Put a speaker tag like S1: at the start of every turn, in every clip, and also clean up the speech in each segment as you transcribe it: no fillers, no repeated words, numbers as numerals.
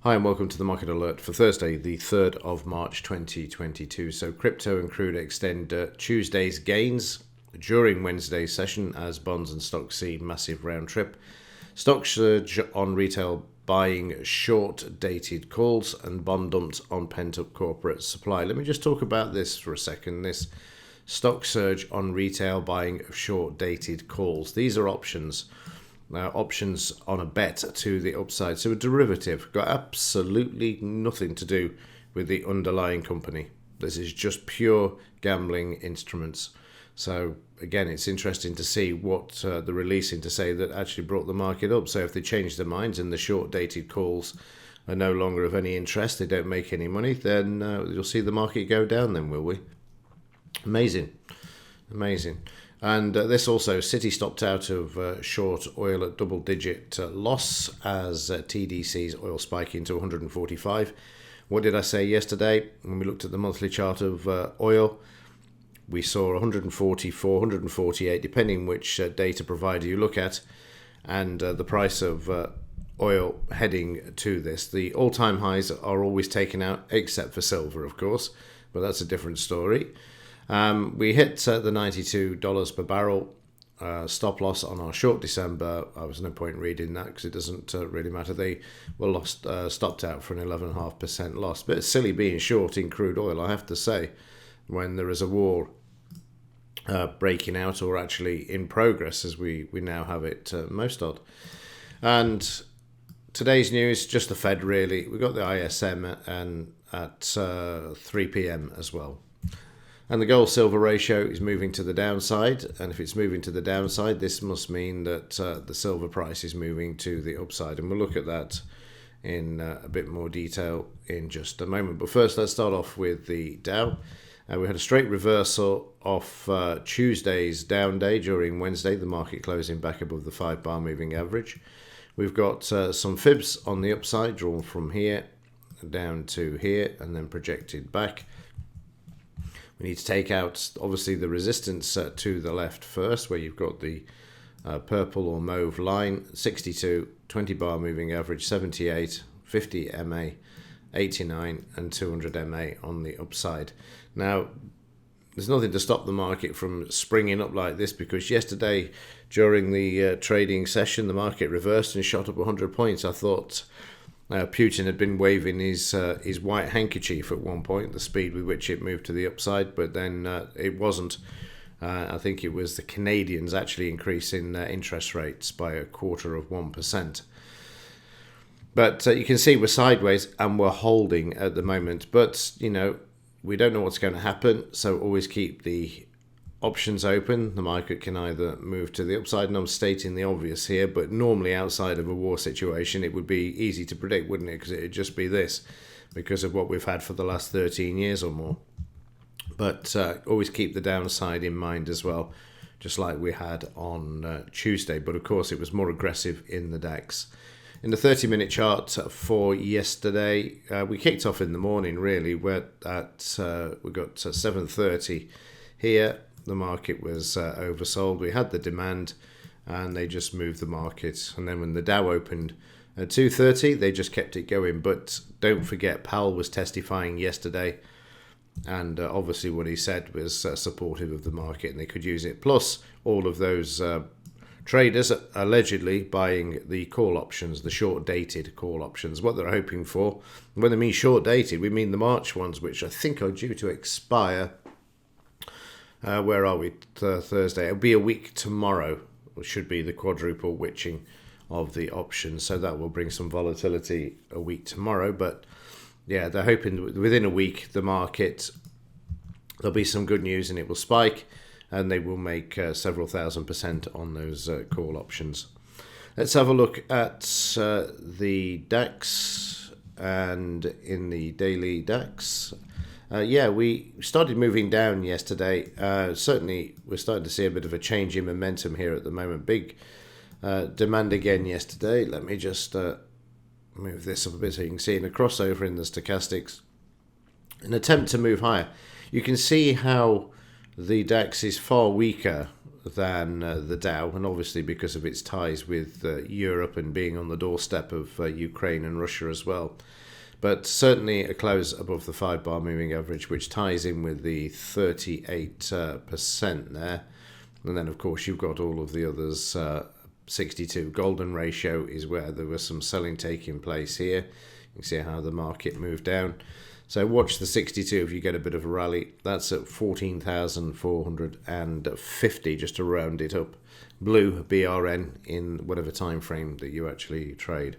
S1: Hi and welcome to the Market Alert for Thursday, the 3rd of March 2022. So crypto and crude extend Tuesday's gains during Wednesday's session as bonds and stocks see massive round trip. Stocks surge on retail buying short-dated calls and bond dumps on pent-up corporate supply. Let me just talk about this for a second. This stock surge on retail buying of short-dated calls. These are options. Options on a bet to the upside. So a derivative, got absolutely nothing to do with the underlying company. This is just pure gambling instruments. So again, it's interesting to see what they're releasing to say that actually brought the market up. So if they change their minds and the short-dated calls are no longer of any interest, they don't make any money, then you'll see the market go down then, will we? Amazing. And this also, City stopped out of short oil at double-digit loss as TDC's oil spiking to 145. What did I say yesterday? When we looked at the monthly chart of oil, we saw 144, 148, depending which data provider you look at, and the price of oil heading to this. The all-time highs are always taken out, except for silver, of course, but that's a different story. We hit the $92 per barrel stop loss on our short December. I was no point reading that because it doesn't really matter. They were stopped out for an 11.5% loss. But it's silly being short in crude oil, I have to say, when there is a war breaking out or actually in progress, as we now have it most odd. And today's news, just the Fed really. We got the ISM at 3 p.m. as well. And the gold-silver ratio is moving to the downside. And if it's moving to the downside, this must mean that the silver price is moving to the upside. And we'll look at that in a bit more detail in just a moment. But first, let's start off with the Dow. We had a straight reversal off Tuesday's down day during Wednesday, the market closing back above the 5-bar moving average. We've got some fibs on the upside, drawn from here down to here and then projected back. We need to take out, obviously, the resistance to the left first, where you've got the purple or mauve line, 62, 20-bar moving average, 78, 50 MA, 89, and 200 MA on the upside. Now, there's nothing to stop the market from springing up like this, because yesterday, during the trading session, the market reversed and shot up 100 points. I thought Putin had been waving his white handkerchief at one point, the speed with which it moved to the upside, but then it wasn't. I think it was the Canadians actually increasing interest rates by 0.25%. But you can see we're sideways and we're holding at the moment. But, we don't know what's going to happen, so always keep the options open. The market can either move to the upside, and I'm stating the obvious here, but normally outside of a war situation it would be easy to predict, wouldn't it? Because it would just be this, because of what we've had for the last 13 years or more. But always keep the downside in mind as well, just like we had on Tuesday. But of course it was more aggressive in the DAX. In the 30-minute chart for yesterday, we kicked off in the morning really. We got 7:30 here. The market was oversold. We had the demand and they just moved the market. And then when the Dow opened at 2:30, they just kept it going. But don't forget, Powell was testifying yesterday. And obviously what he said was supportive of the market and they could use it. Plus all of those traders allegedly buying the call options, the short-dated call options, what they're hoping for. When they mean short-dated, we mean the March ones, which I think are due to expire. Where are we? Thursday. It'll be a week tomorrow, which should be the quadruple witching of the options. So that will bring some volatility a week tomorrow. But yeah, they're hoping within a week, the market, there'll be some good news and it will spike and they will make several thousand% on those call options. Let's have a look at the DAX, and in the daily DAX. We started moving down yesterday. Certainly, we're starting to see a bit of a change in momentum here at the moment. Big demand again yesterday. Let me just move this up a bit so you can see in a crossover in the stochastics. An attempt to move higher. You can see how the DAX is far weaker than the Dow, and obviously because of its ties with Europe and being on the doorstep of Ukraine and Russia as well. But certainly a close above the 5-bar moving average, which ties in with the 38% there. And then, of course, you've got all of the others. 62 golden ratio is where there was some selling taking place here. You can see how the market moved down. So watch the 62 if you get a bit of a rally. That's at 14,450, just to round it up. Blue BRN in whatever time frame that you actually trade.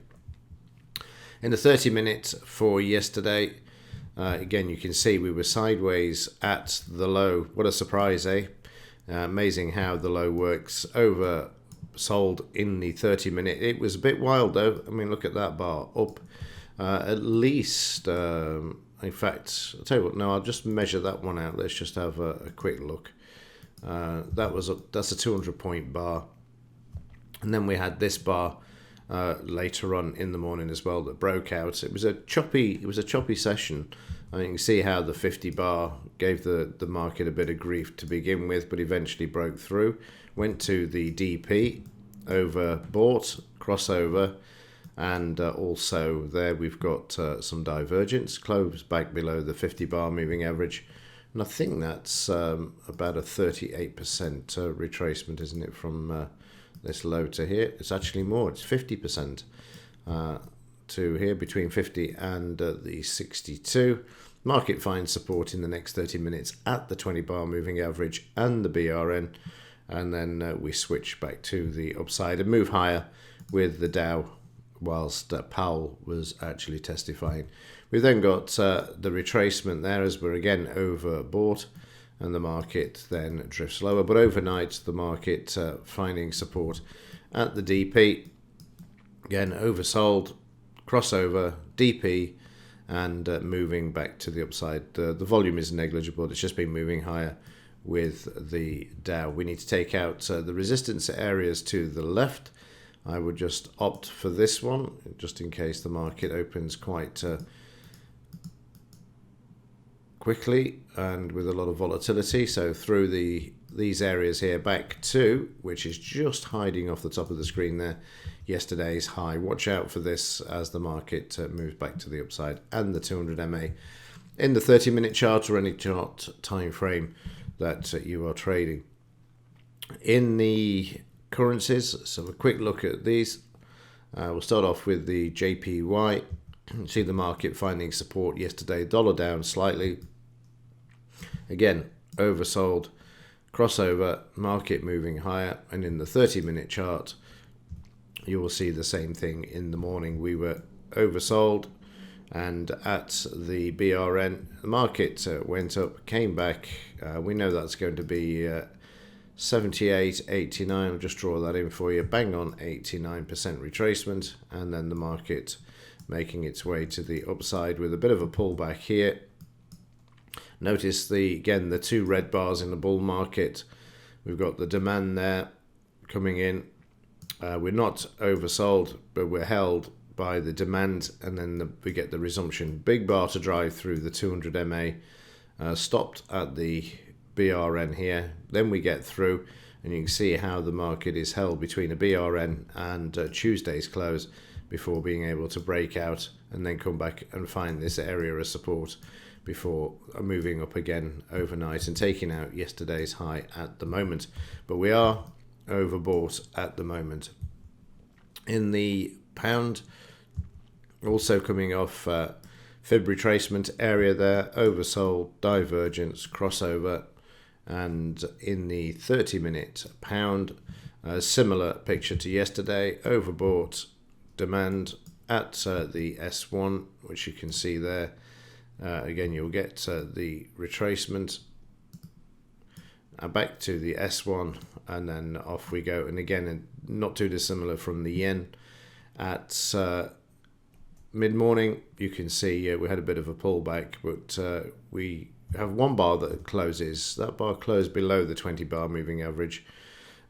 S1: In the 30 minutes for yesterday, again, you can see we were sideways at the low. What a surprise, eh? Amazing how the low works. Oversold in the 30 minute. It was a bit wild though. I mean, look at that bar up at least. In fact, I'll tell you what. No, I'll just measure that one out. Let's just have a quick look. That's a 200-point bar, and then we had this bar later on in the morning as well that broke out. It was a choppy session. I mean, you can see how the 50 bar gave the market a bit of grief to begin with, but eventually broke through. Went to the DP, overbought, crossover, and also there we've got some divergence, closed back below the 50 bar moving average. And I think that's about a 38% retracement, isn't it, from this low to here? It's actually more, it's 50% to here, between 50 and the 62. Market finds support in the next 30 minutes at the 20 bar moving average and the BRN, and then we switch back to the upside and move higher with the Dow whilst Powell was actually testifying. We've then got the retracement there as we're again overbought, and the market then drifts lower. But overnight, the market finding support at the DP. Again, oversold, crossover, DP, and moving back to the upside. The volume is negligible. It's just been moving higher with the Dow. We need to take out the resistance areas to the left. I would just opt for this one, just in case the market opens quite quickly and with a lot of volatility. So through these areas here back to, which is just hiding off the top of the screen there, yesterday's high. Watch out for this as the market moves back to the upside, and the 200 MA in the 30-minute chart or any chart time frame that you are trading. In the currencies, so a quick look at these. We'll start off with the JPY. See the market finding support yesterday. Dollar down slightly. Again, oversold, crossover, market moving higher. And in the 30-minute chart, you will see the same thing. In the morning, we were oversold. And at the BRN, the market went up, came back. We know that's going to be 78, 89. I'll just draw that in for you. Bang on 89% retracement. And then the market making its way to the upside with a bit of a pullback here. Notice again the two red bars in the bull market. We've got the demand there coming in. We're not oversold, but we're held by the demand, and then we get the resumption. Big bar to drive through the 200 MA, stopped at the BRN here. Then we get through, and you can see how the market is held between a BRN and Tuesday's close before being able to break out and then come back and find this area of support before moving up again overnight and taking out yesterday's high at the moment. But we are overbought at the moment. In the pound, also coming off fib retracement area there, oversold, divergence, crossover. And in the 30-minute pound, a similar picture to yesterday, overbought, demand at the S1, which you can see there. Again, you'll get the retracement back to the S1, and then off we go. And again, not too dissimilar from the yen. At mid-morning, you can see we had a bit of a pullback, but we have one bar that closes. That bar closed below the 20 bar moving average,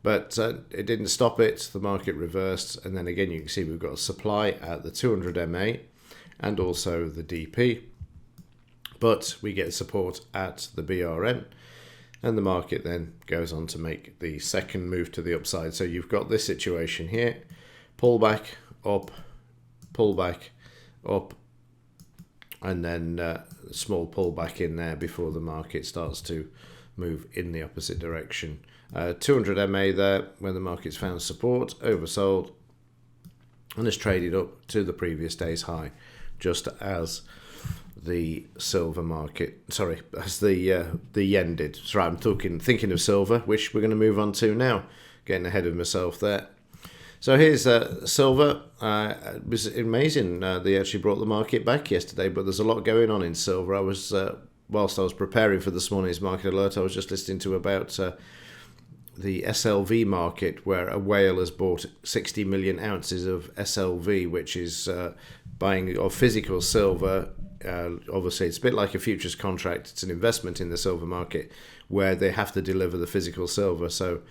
S1: but it didn't stop it. The market reversed, and then again you can see we've got a supply at the 200 MA and also the DP, but we get support at the BRN. and the market then goes on to make the second move to the upside. So you've got this situation here, pullback, up, pullback, up, and then a small pullback in there before the market starts to move in the opposite direction. 200 MA there when the market's found support, oversold, and has traded up to the previous day's high, just as the silver market, as the yen did. Sorry, I'm thinking of silver, which we're going to move on to now. Getting ahead of myself there. So here's silver. It was amazing. They actually brought the market back yesterday, but there's a lot going on in silver. I was whilst I was preparing for this morning's market alert, I was just listening to about the SLV market, where a whale has bought 60 million ounces of SLV, which is buying of physical silver. Obviously, it's a bit like a futures contract. It's an investment in the silver market where they have to deliver the physical silver. So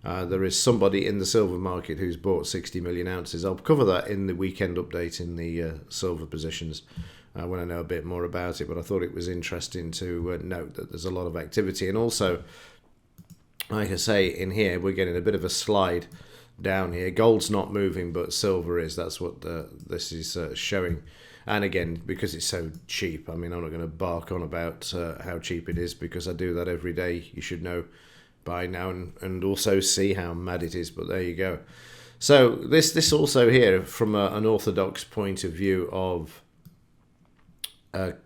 S1: there is somebody in the silver market who's bought 60 million ounces. I'll cover that in the weekend update in the silver positions when I know a bit more about it. But I thought it was interesting to note that there's a lot of activity. And also, like I say, in here, we're getting a bit of a slide down here. Gold's not moving, but silver is. That's what this is showing. And again, because it's so cheap, I mean, I'm not going to bark on about how cheap it is, because I do that every day. You should know by now, and also see how mad it is. But there you go. So this also here, from an orthodox point of view of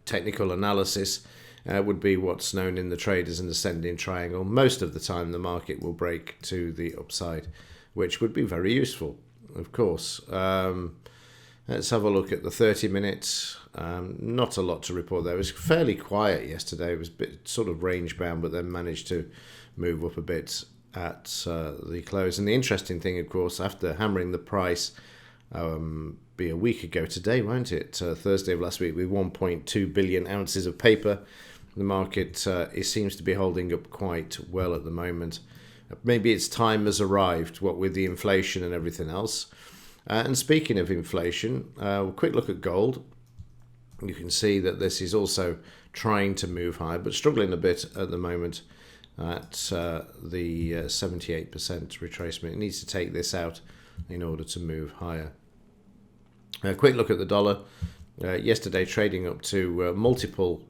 S1: technical analysis, would be what's known in the trade as an ascending triangle. Most of the time, the market will break to the upside, which would be very useful, of course. Let's have a look at the 30 minutes. Not a lot to report there. It was fairly quiet yesterday. It was a bit sort of range bound, but then managed to move up a bit at the close. And the interesting thing, of course, after hammering the price, be a week ago today, won't it? Thursday of last week, with 1.2 billion ounces of paper, the market it seems to be holding up quite well at the moment. Maybe its time has arrived, what with the inflation and everything else. And speaking of inflation, a quick look at gold. You can see that this is also trying to move high, but struggling a bit at the moment at the 78% retracement. It needs to take this out in order to move higher. A quick look at the dollar. Yesterday trading up to multiple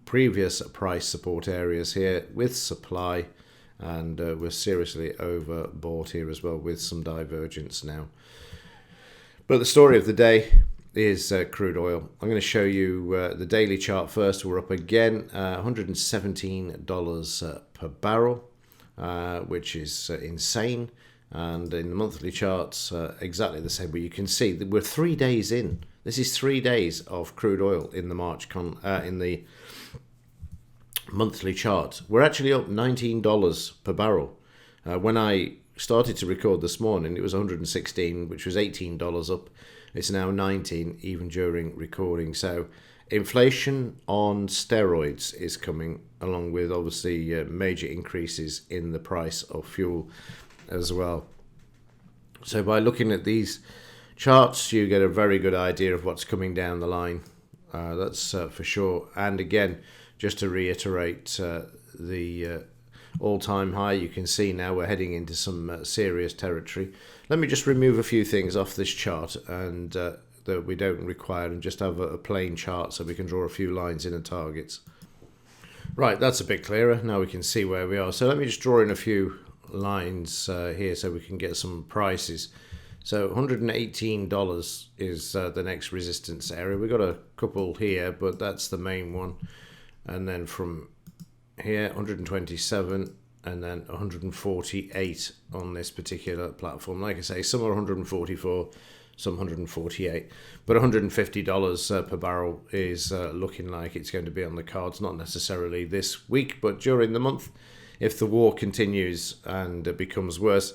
S1: previous price support areas here with supply, and we're seriously overbought here as well, with some divergence now. But the story of the day is crude oil. I'm going to show you the daily chart first. We're up again, $117 per barrel, which is insane. And in the monthly charts, exactly the same. But you can see that we're 3 days in. This is 3 days of crude oil in the in the monthly chart. We're actually up $19 per barrel. When I started to record this morning, it was 116, which was $18 up. It's now 19, even during recording. So inflation on steroids is coming, along with obviously major increases in the price of fuel as well. So by looking at these charts, you get a very good idea of what's coming down the line. That's for sure. And again, just to reiterate, the all-time high, you can see now we're heading into some serious territory. Let me just remove a few things off this chart and that we don't require, and just have a plain chart so we can draw a few lines in and targets. Right, that's a bit clearer. Now we can see where we are. So let me just draw in a few lines here so we can get some prices. So $118 is the next resistance area. We've got a couple here, but that's the main one. And then from here, 127, and then 148 on this particular platform. Like I say, some are 144, some 148, but $150 per barrel is looking like it's going to be on the cards. Not necessarily this week, but during the month. If the war continues and it becomes worse,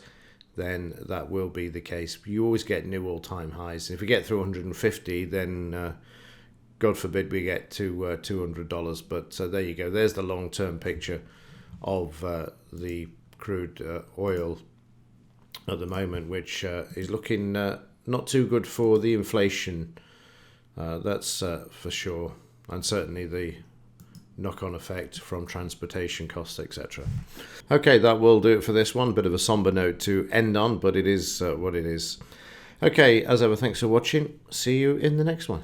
S1: then that will be the case. You always get new all-time highs. If we get through 150, then God forbid we get to $200. But there you go. There's the long-term picture of the crude oil at the moment, which is looking not too good for the inflation. That's for sure. And certainly knock-on effect from transportation costs, etc. Okay, that will do it for this one. Bit of a somber note to end on, but it is what it is. Okay, as ever, thanks for watching. See you in the next one.